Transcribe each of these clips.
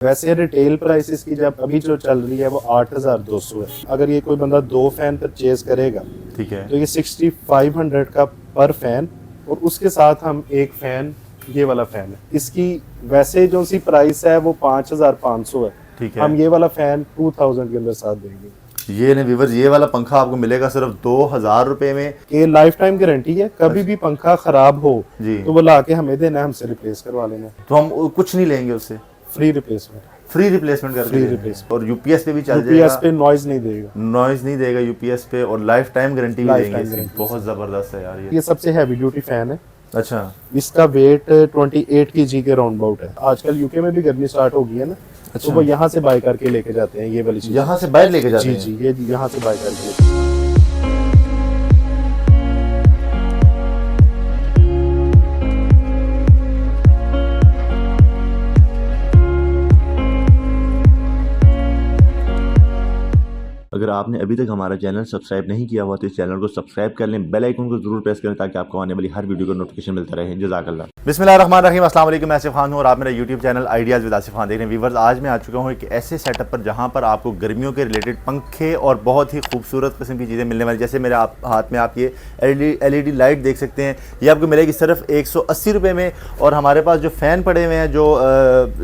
वैसे retail prices की जब अभी जो चल रही है वो 8,200 है। अगर ये कोई बंदा 2 फैन परचेज करेगा ठीक है, तो ये 6,500 का पर फैन, और उसके साथ हम एक फैन, ये वाला फैन है, इसकी वैसे जो सी प्राइस है वो 5,500 है। ठीक है। हम ये वाला फैन 2,000 के अंदर साथ देंगे। ये ने व्यूअर्स, ये वाला पंखा आपको मिलेगा सिर्फ 2,000 रुपए में। ये लाइफ टाइम गारंटी है, कभी भी पंखा खराब हो जी, तो वो लाके हमें देना है, हमसे रिप्लेस करवा लेना, तो हम कुछ नहीं लेंगे उससे, फ्री रिप्लेसमेंट। फ्री रिप्लेसमेंट कर फ्री देंगे। रिप्लेसमेंट। और यूपीएस पे भी चल यूपीएस जाएगा, पे नॉइज नहीं देगा, नॉइज नहीं देगा यूपीएस पे, और लाइफ टाइम गारंटी भी Lifetime देंगे। guarantee। बहुत जबरदस्त है यार ये सबसे हैवी ड्यूटी फैन है। अच्छा, इसका वेट 28 kg के राउंड अबाउट है। आजकल यूके में भी गर्मी स्टार्ट हो गई है ना, तो वो यहाँ से बाय करके लेके जाते हैं ये वाली चीज। यहाँ से बाहर लेके जाते जी हैं। जी, ये यहाँ से बाय करके। अगर आपने अभी तक हमारा चैनल सब्सक्राइब नहीं किया हुआ तो इस चैनल को सब्सक्राइब कर लें, बेल आइकन को जरूर प्रेस करें ताकि आपको आने वाली हर वीडियो का नोटिफिकेशन मिलता रहे। जज़ाकल्लाह। बिस्मिल्लाहिर्रहमानिर्रहीम, अस्सलाम वालेकुम। मैं आसिफ खान हूँ और आप मेरा YouTube channel ideas with Asif Khan देख रहे हैं। व्यूअर्स, आज मैं आ चुका हूँ एक ऐसे सेटअप पर जहाँ पर आपको गर्मियों के रिलेटेड पंखे और बहुत ही खूबसूरत किस्म की चीज़ें मिलने वाली। जैसे मेरे हाथ में आप ये LED लाइट देख सकते हैं, ये आपको मिलेगी सिर्फ 180 रुपये में। और हमारे पास जो फ़ैन पड़े हुए हैं, जो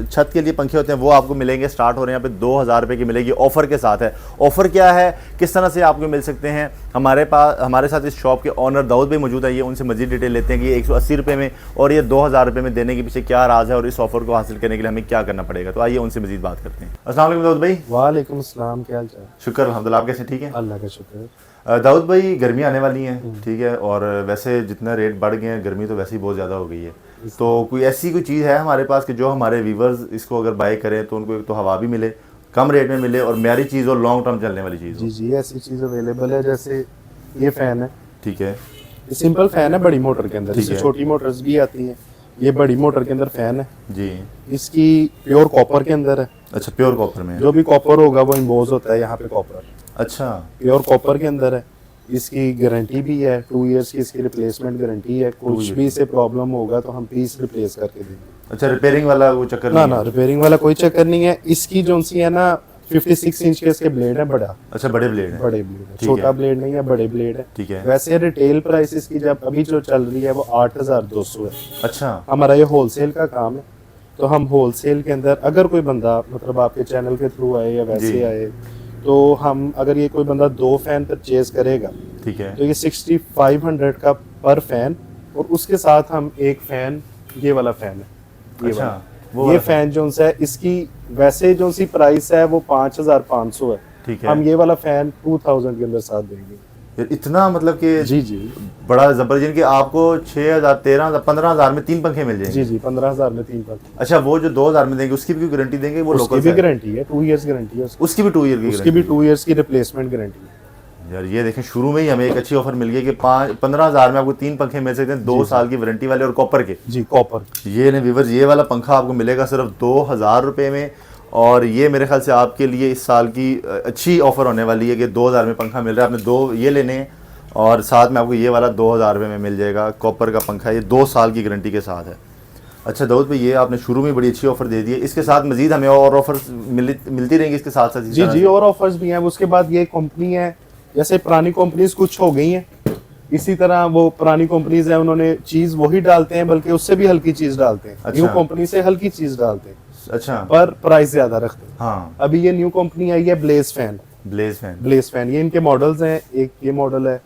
छत के लिए पंखे होते हैं, वो आपको मिलेंगे, स्टार्ट हो रहे हैं यहाँ पे 2,000 रुपये की मिलेगी। ऑफ़र के साथ है। ऑफ़र क्या है, किस तरह से आपको मिल सकते हैं, हमारे साथ इस शॉप के ऑनर दाऊद भाई मौजूद है। ये उनसे मजीद डिटेल लेते हैं कि ये 180 रुपये में और ये 2,000 रुपये में देने के पीछे क्या राज है और इस ऑफर को हासिल करने के लिए हमें क्या करना पड़ेगा। तो आइए उनसे मजीद बात करते हैं। अस्सलाम वालेकुम दाऊद भाई। वालेकुम अस्सलाम, क्या हाल चाल? शुक्र अल्हम्दुलिल्लाह, आप कैसे? ठीक है, अल्लाह का शुक्र है। दाऊद भाई, गर्मी आने वाली है, ठीक है, और वैसे जितना रेट बढ़ गए हैं, गर्मी तो वैसे ही बहुत ज़्यादा हो गई है। तो कोई ऐसी कोई चीज़ है हमारे पास कि जो हमारे व्यूवर्स इसको अगर बाय करें तो उनको एक तो हवा भी मिले, कम रेट में मिले, और म्यारी चीज़ और लॉन्ग टर्म चलने वाली चीज़? जी जी, ऐसी चीज़ अवेलेबल है। जैसे ये फैन है, ठीक है, ये सिंपल फैन है बड़ी मोटर के अंदर, ठीक इससे है। छोटी मोटर्स भी आती हैं। ये बड़ी मोटर के अंदर फैन है जी। इसकी, प्योर कॉपर के अंदर है। अच्छा, प्योर कॉपर में? जो भी कॉपर होगा वो इम्बोज होता है यहाँ पे कॉपर। अच्छा, प्योर कॉपर के अंदर है। इसकी गारंटी भी है 2 इयर्स की, इसकी रिप्लेसमेंट गारंटी है। कुछ भी इसे प्रॉब्लम होगा तो हम पीस रिप्लेस करके देंगे। अच्छा, रिपेयरिंग वाला वो चक्कर ना नहीं ना, है? रिपेयरिंग वाला कोई चक्कर नहीं है। इसकी जो सी है ना, 56 इंच के इसके ब्लेड है, बड़ा। अच्छा, बड़े ब्लेड है? बड़े ब्लेड है, ठीक छोटा है। ब्लेड नहीं है, बड़े ब्लेड है। ठीक है। वैसे रिटेल प्राइसेस की जब अभी जो चल रही है वो 8,200 है। अच्छा, हमारा ये होलसेल का काम है, तो हम होलसेल के अंदर अगर कोई बंदा मतलब आपके चैनल के थ्रू आए या वैसे जी। आए, तो हम अगर ये कोई बंदा 2 फैन परचेज करेगा ठीक है। तो ये 6,500 का पर फैन, और उसके साथ हम एक फैन, ये वाला फैन है, ये अच्छा, वाला। वो ये वाला फैन जो है इसकी वैसे जो सी प्राइस है वो 5,500 है। ठीक है। हम ये वाला फैन 2,000 के अंदर साथ देंगे। यार इतना मतलब कि जी जी बड़ा जबरदस्त कि आपको 6,000, 13,000, 15,000 में 3 पंखे मिल जाएंगे? जी जी, 15,000 में 3 पंखे। अच्छा, वो जो 2,000 में देंगे उसकी भी गारंटी देंगे? वो उसकी लोकल भी गारंटी है, 2 इयर्स गारंटी है उसकी। उसकी भी 2 ईयर की उसकी भी गारंटी? 2 इयर्स की रिप्लेसमेंट गारंटी है। यार ये देखें, शुरू में ही हमें एक अच्छी ऑफर मिल गई कि 15,000 में आपको 3 पंखे मिल सकते हैं, 2 साल की वारंटी वाले और कॉपर के। जी, कॉपर। ये ने व्यूअर्स, ये वाला पंखा आपको मिलेगा सिर्फ 2,000 रुपये में, और ये मेरे ख्याल से आपके लिए इस साल की अच्छी ऑफर होने वाली है कि 2,000 में पंखा मिल रहा है। आपने 2 ये लेने हैं और साथ में आपको ये वाला 2,000 रुपये में मिल जाएगा। कॉपर का पंखा, ये 2 साल की गारंटी के साथ है। अच्छा दाऊद भाई, ये आपने शुरू में बड़ी अच्छी ऑफर दे दी है, इसके साथ मजीद हमें और ऑफर्स मिलती रहेंगी इसके साथ साथ? जी जी, और ऑफर्स भी हैं। उसके बाद ये कंपनी है, जैसे पुरानी कंपनीज कुछ हो गई हैं, इसी तरह वो पुरानी कंपनीज है, उन्होंने चीज वही डालते हैं, बल्कि उससे भी हल्की चीज डालते हैं। अच्छा। न्यू कंपनी से हल्की चीज डालते हैं, अच्छा, पर प्राइस ज्यादा रखते हैं। हाँ। अभी ये न्यू कंपनी आई है Blaze fan. Blaze fan? Blaze fan, ये इनके मॉडल्स हैं। एक ये मॉडल है,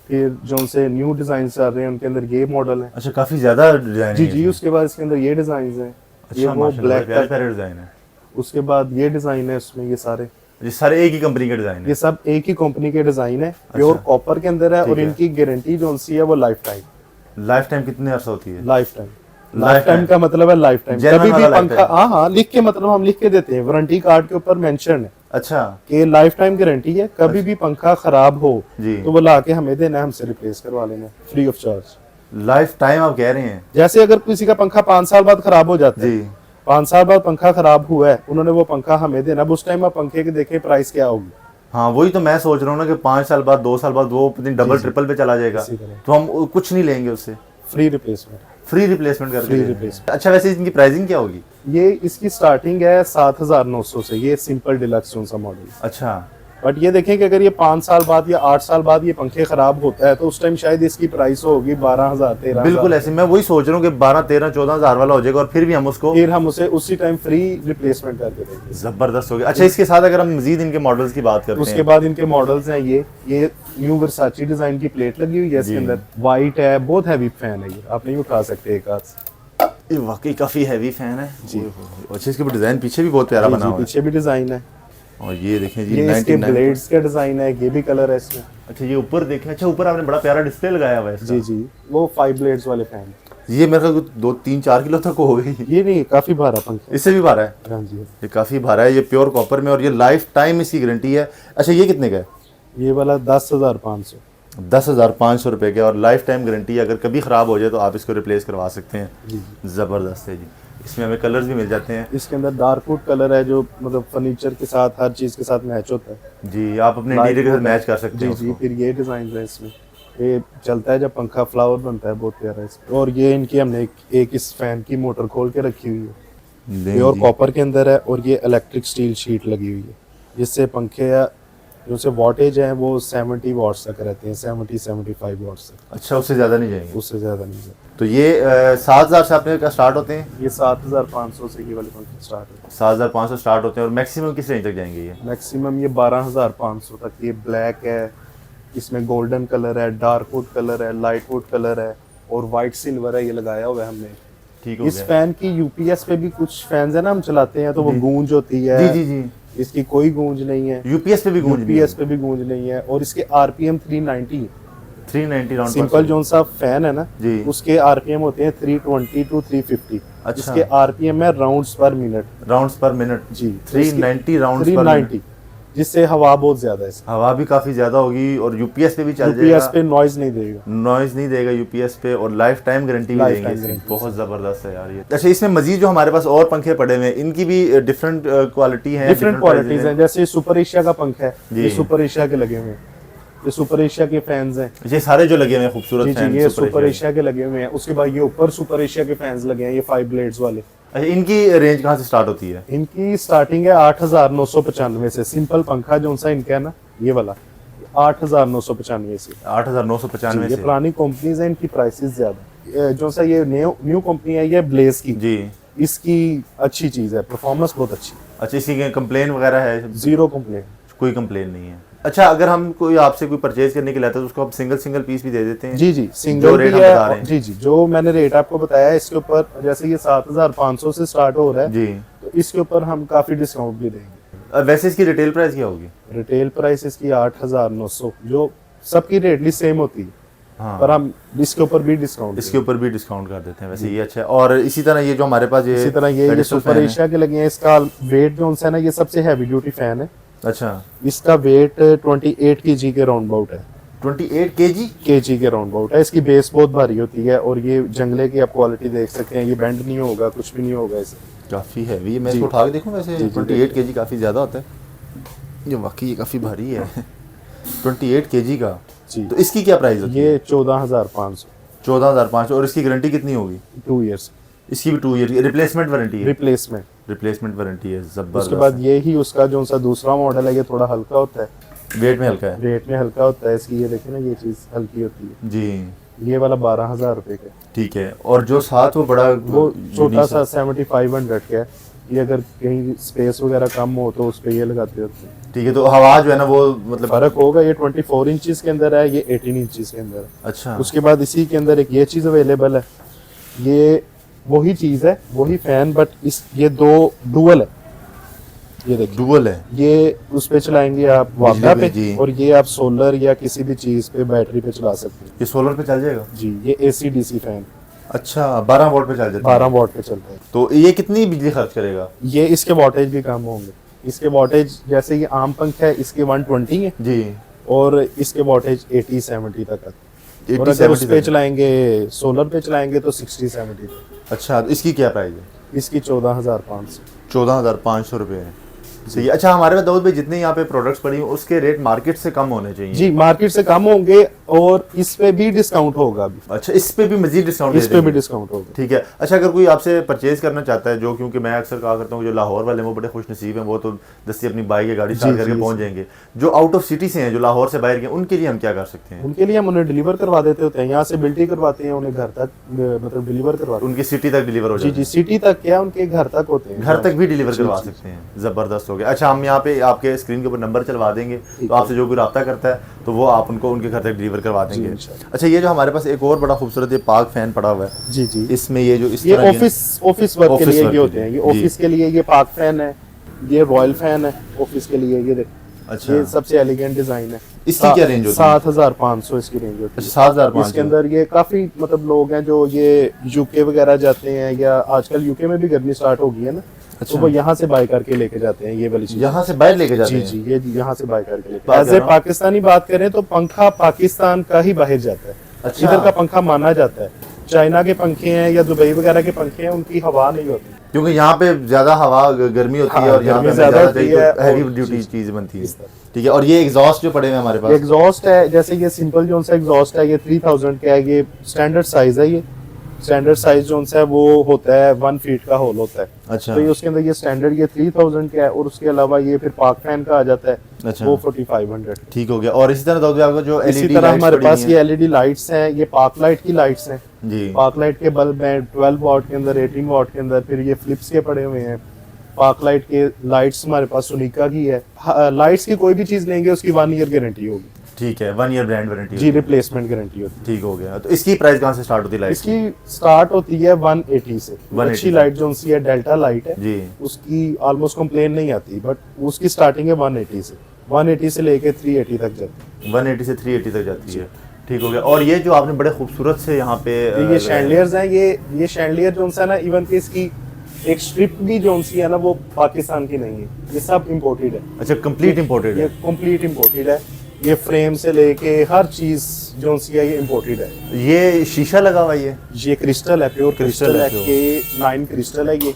फिर जो से न्यू डिजाइन आ रहे हैं उनके अंदर ये मॉडल है। अच्छा, काफी ज्यादा डिजाइन जी है जी, उसके बाद इसके अंदर ये डिजाइन है। अच्छा, ये वो माशाल्लाह, ब्लैक प्यारे प्यारे डिजाइन है। उसके बाद ये डिजाइन है उसमें, ये सारे एक ही कंपनी के डिजाइन है? ये सब एक ही कंपनी के डिजाइन है, प्योर कॉपर के अंदर है। ठीक और है। इनकी गारंटी जो सी है वो लाइफ टाइम। लाइफ टाइम कितने अर्सा होती है? Life time. लाइफ टाइम का मतलब है लाइफ टाइम, Genuine कभी भी वाला पंखा। lifetime। हाँ हाँ, लिख के मतलब हम लिख के देते हैं, वारंटी कार्ड के ऊपर मेंशन है अच्छा कि लाइफ टाइम गारंटी है। कभी भी पंखा खराब हो जी, तो वो लाके हमें देना है, हमसे रिप्लेस करवा लेना, free of charge. Life time आप कह रहे हैं? जैसे अगर किसी का पंखा 5 साल बाद खराब हो जाता है, जी, 5 साल बाद पंखा खराब हुआ है, उन्होंने वो पंखा हमें देना। अब उस टाइम आप पंखे के देखें प्राइस क्या होगी। हाँ, वही तो मैं सोच रहा हूँ ना कि 5 साल बाद, 2 साल बाद वो डबल ट्रिपल पे चला जाएगा, इसी तरह। तो हम कुछ नहीं लेंगे उससे, फ्री रिप्लेसमेंट। फ्री रिप्लेसमेंट करके फ्री दे रहे हैं। रिप्लेसमेंट। अच्छा, वैसे इनकी प्राइसिंग क्या होगी? ये इसकी स्टार्टिंग है 7,900 से, ये सिंपल डिलक्स जोन सा मॉडल। अच्छा, बट ये देखें कि अगर ये 5 साल बाद या 8 साल बाद ये पंखे खराब होता है तो उस टाइम शायद इसकी प्राइस होगी 12,000 13,000। बिल्कुल ऐसे मैं वही सोच रहा हूँ कि 12, 13, 14,000 वाला हो जाएगा और फिर भी हम उसको फिर हम उसे उसी टाइम फ्री रिप्लेसमेंट करके देंगे। जबरदस्त हो गया। अच्छा, इसके साथ अगर हम मजीद इनके मॉडल्स की बात करते उसके हैं, बाद इनके मॉडल्स हैं, ये न्यू वर्साची डिजाइन की प्लेट लगी हुई है इसके जी। अंदर, वाइट है, बहुत हैवी फैन है, ये आप नहीं उठा सकते एक हाथ से। ये वाकई काफी हैवी फैन है जी। अच्छा, इसके डिजाइन पीछे भी बहुत प्यारा जी, बना जी, हुआ है। पीछे भी डिजाइन है, और ये देखें जी, ये इसके 99। ब्लेड्स का डिजाइन है, ये भी कलर है इसमें। अच्छा, ये ऊपर देखें। अच्छा, ऊपर आपने बड़ा प्यारा डिस्प्ले लगाया हुआ है इसका। जी जी, वो 5 ब्लेड्स वाले फैन। ये मेरे ख्याल 2, 3, 4 किलो तक हो गई। ये नहीं, काफी भारा पंखा। इससे भी भारा है। हाँ जी, ये काफी भारा है, ये प्योर कॉपर में और ये लाइफ टाइम इसकी गारंटी है। अच्छा, ये कितने का है? ये वाला 10,500। 10,500 रुपए के और लाइफ टाइम गारंटी है। अगर कभी खराब हो जाए तो आप इसको रिप्लेस करवा सकते हैं। जबरदस्त है जी। इसमें हमें कलर्स भी मिल जाते हैं। इसके अंदर डार्क वुड कलर है जो मतलब फर्नीचर के साथ, हर चीज के साथ मैच होता है। जी, आप अपने इंटीरियर के साथ मैच कर सकते हैं जी जी, उसको। फिर ये डिजाइन है इसमें, ये चलता है जब पंखा, फ्लावर बनता है, बहुत प्यारा है इसमें। और ये इनकी हमने एक इस फैन की मोटर खोल के रखी हुई है, नहीं ये और जी। कॉपर के अंदर है, और ये इलेक्ट्रिक स्टील शीट लगी हुई है, जिससे पंखे या जो से वॉटेज है वो 70 वॉट्स तक रहते हैं, 70-75 वॉट्स तक, अच्छा, उससे ज्यादा नहीं जाएंगे। उससे ज्यादा नहीं जाता। तो ये 7,000 से अपने का स्टार्ट होते हैं। ये 7,500 से ये वाले पंखे स्टार्ट होते 7,500 स्टार्ट होते हैं और मैक्सिमम किस रेंज तक जाएंगे ये? हैं। मैक्सिमम ये 12,500 तक। ये ब्लैक है, इसमें गोल्डन कलर है, डार्क वुड कलर है, लाइट वुड कलर है, और वाइट सिल्वर है, ये लगाया हुआ है हमने। ठीक हो इस गया। फैन की यूपीएस पे भी कुछ फैंस है ना, हम चलाते हैं तो वो जी। गूंज होती है। जी जी जी, इसकी कोई गूंज नहीं है, यूपीएस पे भी गूंज नहीं है। यूपीएस पे भी गूंज नहीं है। और इसके आरपीएम 390 है। 390 राउंड सिंपल जोन सा फैन है ना जी। उसके आरपीएम होते हैं 320 to 350। अच्छा। इसके आरपीएम है rounds per minute. Rounds per minute. जी, 390 राउंड्स पर 390, मिनट। जिससे हवा बहुत ज्यादा है। हवा भी काफी ज्यादा होगी और यूपीएस पे भी चल यूपीएस जाएगा। पे नॉइज नहीं देगा। नॉइज नहीं देगा यूपीएस पे और लाइफ टाइम गारंटी भी Life देंगे time इसकी। guarantee। बहुत जबरदस्त है यार ये। अच्छा, इसमें मजीद जो हमारे पास और पंखे पड़े हुए हैं इनकी भी डिफरेंट क्वालिटी है, डिफरेंट क्वालिटीज हैं। जैसे सुपर एशिया का पंखा है, जी। ये सुपर एशिया के लगे हुए हैं, ये सुपर एशिया के फैंस हैं। ये सारे जो लगे हुए हैं खूबसूरत जी जी, फैन ये सुपर एशिया के लगे हुए हैं। उसके बाद ये ऊपर सुपर एशिया के फैंस लगे हैं, ये 5 ब्लेड्स वाले। अच्छा, इनकी रेंज कहाँ से स्टार्ट होती है? इनकी स्टार्टिंग है 8,995 से। सिंपल पंखा जो सा इनका है ना, ये वाला 8,995 से। 8,995 ये से। पुरानी कंपनीज हैं, इनकी प्राइसेस ज्यादा। जो सा ये न्यू कंपनी है, ये ब्लेज की, जी। इसकी अच्छी चीज है, परफॉर्मेंस बहुत अच्छी, अच्छा, इसकी कंप्लेन वगैरह है? Zero complain. कोई कंप्लेन नहीं है। अच्छा, अगर हम कोई आपसे कोई परचेज करने के लिए आता है तो उसको आप सिंगल पीस भी दे देते हैं? जी जी, जो सिंगल रेट भी हम बता रहे है। हैं। जी जी, जो मैंने रेट आपको बताया है इसके ऊपर, जैसे ये 7,500 से स्टार्ट हो रहा है, जी। तो इसके ऊपर हम काफी डिस्काउंट भी देंगे। वैसे इसकी रिटेल प्राइस क्या होगी? रिटेल प्राइस इसकी 8,900, जो सबकी रेट लिस्ट सेम होती है, हाँ, पर हम इसके ऊपर भी डिस्काउंट इसके ऊपर भी डिस्काउंट कर देते हैं। वैसे ये अच्छा है। और इसी तरह ये जो हमारे पास ये इसी तरह ये pedestal सुपर fan है। एशिया के लगे हैं। इसका वेट जो है ना, ये सबसे हैवी ड्यूटी फैन है। अच्छा, इसका वेट 28 kg के राउंड अबाउट है। 28 kg? केजी के राउंड अबाउट है। इसकी बेस बहुत भारी होती है, और ये जंगले की आप क्वालिटी देख सकते हैं, ये बेंड नहीं होगा, कुछ भी नहीं होगा इसे। काफी हैवी है। मैं जी। इसको उठा के देखूं? वैसे जी, जी, 28 kg काफी ज्यादा होता है। ये वाकई ये काफी भारी है। 28 kg का। जी, तो इसकी क्या प्राइस होती है? ये 14,500, 14,500। और इसकी गारंटी कितनी होगी? 2 ईयर्स इसकी भी 2 ईयर की रिप्लेसमेंट वारंटी है। रिप्लेसमेंट। रिप्लेसमेंट वारंटी है। उसके जबरदस्त। बाद ये ही उसका जो सा दूसरा मॉडल है, ये थोड़ा हल्का होता है, वेट में हल्का है। रेट में हल्का होता है। इसकी ये देखिए ना, ये चीज हल्की होती है। जी, ये वाला 12,000 रुपए का, ठीक है। और जो साथ वो बड़ा वो छोटा unique सा 7,500 का है। ये अगर कहीं स्पेस वगैरह कम हो तो उस पे ये लगाते होते हैं। ठीक है। तो आवाज जो है ना वो मतलब फर्क होगा। ये 24 इंचेस के अंदर है, ये 18 इंचेस के अंदर है। अच्छा, उसके बाद इसी के अंदर एक ये चीज अवेलेबल है। ये वही चीज है, वही फैन, बट इस ये दो डुअल है। ये देखिए, डुअल है। ये उस पे चलाएंगे आप वापडा पे, जी। और ये आप सोलर या किसी भी चीज पे बैटरी पे चला सकते हैं। ये सोलर पे चल जाएगा? जी, ये AC DC फैन अच्छा, 12 वोल्ट पे चल जाता है। 12 वॉट पे चलता है। तो ये कितनी बिजली खर्च करेगा? ये इसके वॉटेज भी कम होंगे। इसके वॉटेज जैसे ये आम पंखा है, इसके 120 है, जी, और इसके वॉटेज 80-70 तक है। और 80, अगर उस 70 पे तक। चलाएंगे, सोलर पे चलाएंगे तो 60-70 तक। अच्छा, तो इसकी क्या प्राइस है? इसकी 14,500। 14,500 रुपये है। सही है। अच्छा, हमारे पास दाऊद भाई जितने यहाँ पे प्रोडक्ट्स पड़ी हैं उसके रेट मार्केट से कम होने चाहिए। जी, मार्केट से कम होंगे और इस पे भी डिस्काउंट होगा अभी। अच्छा, इस पे भी मजीद डिस्काउंट? इस पे भी डिस्काउंट होगा। ठीक है। अच्छा, अगर कोई आपसे परचेज करना चाहता है, जो क्योंकि मैं अक्सर कहा करता हूँ जो लाहौर वाले वो बड़े खुश नसीब हैं, वो तो दस्ती अपनी बाइक या गाड़ी स्टार्ट करके पहुंच जाएंगे। जो आउट ऑफ सिटी से हैं, जो लाहौर से बाहर के, उनके लिए हम क्या कर सकते हैं? उनके लिए हम उन्हें डिलीवर करवा देते होते हैं, यहाँ से बिल्टी करवाते हैं, उन्हें घर तक मतलब डिलीवर करवाते हैं। उनकी सिटी तक डिलीवर हो जाए? जी, सिटी तक क्या, उनके घर तक होते हैं, घर तक भी डिलीवर करवा सकते हैं। जबरदस्त हो गया। अच्छा, हम यहाँ पे आपके स्क्रीन के ऊपर नंबर चलवा देंगे, तो आपसे जो भी रब्ता करता है तो वो आप उनको उनके घर तक डिलीवर करवा देंगे। अच्छा, ये जो हमारे पास एक और बड़ा खूबसूरत ये पाक फैन पड़ा हुआ है। जी जी, इसमें ये जो इस ये तरह ऑफिस वर्क के लिए ये होते हैं। ये ऑफिस के लिए ये पाक फैन है, ये रॉयल फैन है ऑफिस के लिए। ये अच्छा, ये सबसे एलिगेंट डिजाइन है। इसकी क्या रेंज होती है? 7500 इसकी रेंज होती है। 7500। इसके अंदर ये काफी मतलब लोग हैं जो ये यूके वगैरह जाते हैं, या आजकल यूके में भी गर्मी स्टार्ट हो गई है ना, तो वो यहाँ से बाय करके लेके जाते हैं ये वाली चीज। यहाँ से बाहर लेके जाते जी हैं? जी, ये यहाँ से बाय करके लेके। एज ए पाकिस्तानी बात करें तो पंखा पाकिस्तान का ही बाहर जाता है। अच्छा। इधर का पंखा माना जाता है। चाइना के पंखे हैं या दुबई वगैरह के पंखे हैं, उनकी हवा नहीं होती, क्योंकि यहाँ पे ज्यादा हवा गर्मी होती है और यहाँ पे ज्यादा होती है, हैवी ड्यूटी चीज बनती है। ठीक है। और ये एग्जॉस्ट जो पड़े हुए हमारे पास? एग्जॉस्ट है, जैसे ये सिंपल जो सा एग्जॉस्ट है, ये 3000 का है। ये स्टैंडर्ड साइज है। ये स्टैंडर्ड साइज जो है वो होता है 1 फीट का होल होता है। अच्छा। तो ये उसके अंदर ये स्टैंडर्ड ये 3000 का है, और उसके अलावा ये फिर पाक फैन का आ जाता है। अच्छा। वो 4500। ठीक हो गया। और इसी तरह दाऊद आपको जो इसी एलईडी तरह हमारे पास ये एलईडी लाइट्स हैं, ये पाक लाइट की लाइट्स हैं जी। पाक लाइट के बल्ब हैं 12 वॉट के अंदर, 18 वॉट के अंदर। फिर ये फ्लिप्स के पड़े हुए हैं। पाक लाइट के लाइट्स हमारे पास सुनिका की है। लाइट्स की कोई भी चीज लेंगे उसकी 1 ईयर गारंटी होगी। ठीक है, 1 ईयर ब्रांड वारंटी जी, रिप्लेसमेंट गारंटी होती है। ठीक हो गया। तो इसकी प्राइस कहाँ से स्टार्ट होती है लाइट? इसकी स्टार्ट होती है 180 से। 180 अच्छी लाइट जो सी है डेल्टा लाइट है जी, उसकी ऑलमोस्ट कंप्लेन नहीं आती, बट उसकी स्टार्टिंग है 180 से। 180 से लेके 380 तक जाती है। 180 से 380 तक जाती है। ठीक हो गया। और ये जो आपने बड़े खूबसूरत से यहाँ पे ये शैंडलियर्स हैं। ये शैंडलियर जो है ना, इवन कि इसकी एक स्ट्रिप भी जो सी है ना, वो पाकिस्तान की नहीं है, ये सब इम्पोर्टेड है। अच्छा, कंप्लीट इम्पोर्टेड ये है? कंप्लीट इम्पोर्टेड है। ये फ्रेम से लेके हर चीज जो सी है ये इम्पोर्टेड है। ये शीशा लगा हुआ है? ये क्रिस्टल है, प्योर क्रिस्टल है। K9 क्रिस्टल है ये,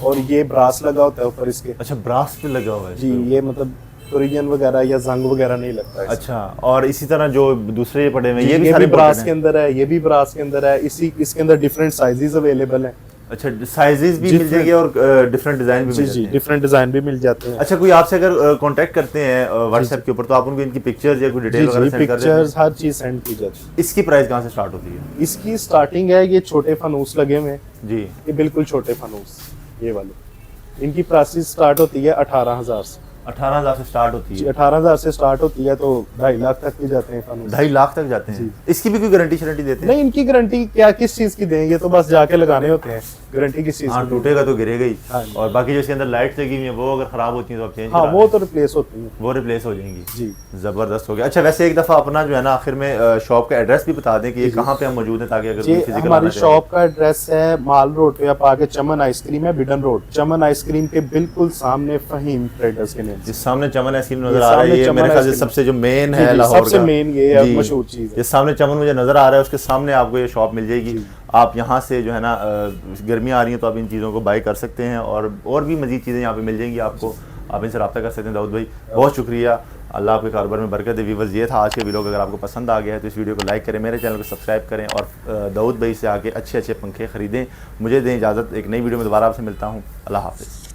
और ये ब्रास लगा होता है ऊपर इसके। अच्छा, ब्रास पे लगा हुआ है जी, ये मतलब कोरियन वगैरह या जंग वगैरह नहीं लगता है। अच्छा। और इसी तरह जो दूसरे ये पड़े हुए हैं, ये भी भी ब्रास के अंदर है, ये भी ब्रास के अंदर है। इसके अंदर डिफरेंट साइजेस अवेलेबल हैं। अच्छा, साइजेस भी मिल जाएंगे और डिफरेंट डिजाइन भी मिल जाते हैं? डिफरेंट डिजाइन भी मिल जाते हैं। अच्छा, कोई आपसे अगर कांटेक्ट करते हैं व्हाट्सएप के ऊपर, तो आप उनको इनकी पिक्चर्स या कोई डिटेल वगैरह सेंड कर देते हैं? पिक्चर्स हर चीज सेंड की जाती है। इसकी प्राइस कहाँ से स्टार्ट होती है? इसकी स्टार्टिंग है, ये छोटे फनूस लगे हुए हैं जी, ये बिल्कुल छोटे फनूस, ये वाले। इनकी प्राइस स्टार्ट होती है 18,000 से। 18,000 से स्टार्ट होती है? 18,000 से स्टार्ट होती है, तो 2.5 लाख तक भी जाते हैं फनूस। 2.5 लाख तक जाते हैं? इसकी भी कोई गारंटी शारंटी देते हैं? नहीं, इनकी गारंटी क्या, किस चीज की देंगे, तो बस जाके लगाने होते हैं। गारंटी किस चीज हाँ, की? टूटेगा तो गिरेगा ही। हाँ। और बाकी जो इसके अंदर लाइट्स लगी हुई है वो अगर खराब होती है तो आप चेंज हाँ, वो तो रिप्लेस होती है। वो रिप्लेस हो जाएंगी। जी, जबरदस्त हो गया। अच्छा, वैसे एक दफा अपना जो है ना आखिर में शॉप का एड्रेस भी बता दें कि ये कहाँ पे हम मौजूद हैं, ताकि अगर कोई ये फिजिकल हमारी शॉप का एड्रेस है माल रोड पे, आप आगे चमन आइसक्रीम है, बिडन रोड। चमन आइसक्रीम के बिल्कुल सामने फहीम ट्रेडर्स के नाम से। जिस सामने चमन आइसक्रीम नजर आ रहा है, ये मेरे ख्याल से सबसे जो मेन है जी, लाहौर सबसे का, मेन ये है, जी, मशहूर चीज है। ये सामने चमन मुझे नजर आ रहा है, उसके सामने आपको ये शॉप मिल जाएगी। आप यहाँ से जो है ना गर्मियाँ आ रही हैं तो आप इन चीज़ों को बाई कर सकते हैं, और भी मजीद चीज़ें यहाँ पे मिल जाएंगी आपको। आप इनसे रब्ता कर सकते हैं। दाऊद भाई, बहुत शुक्रिया, अल्लाह आपके कारोबार में बरकत दे। व्यूअर्स, ये था आज के वीडियो। अगर आपको पसंद आ गया है तो इस वीडियो को लाइक करें, मेरे चैनल को सब्सक्राइब करें, और दाऊद भाई से आके अच्छे अच्छे पंखे ख़रीदें। मुझे दें इजाज़त, एक नई वीडियो में दोबारा आपसे मिलता हूँ। अल्लाह हाफ़िज़।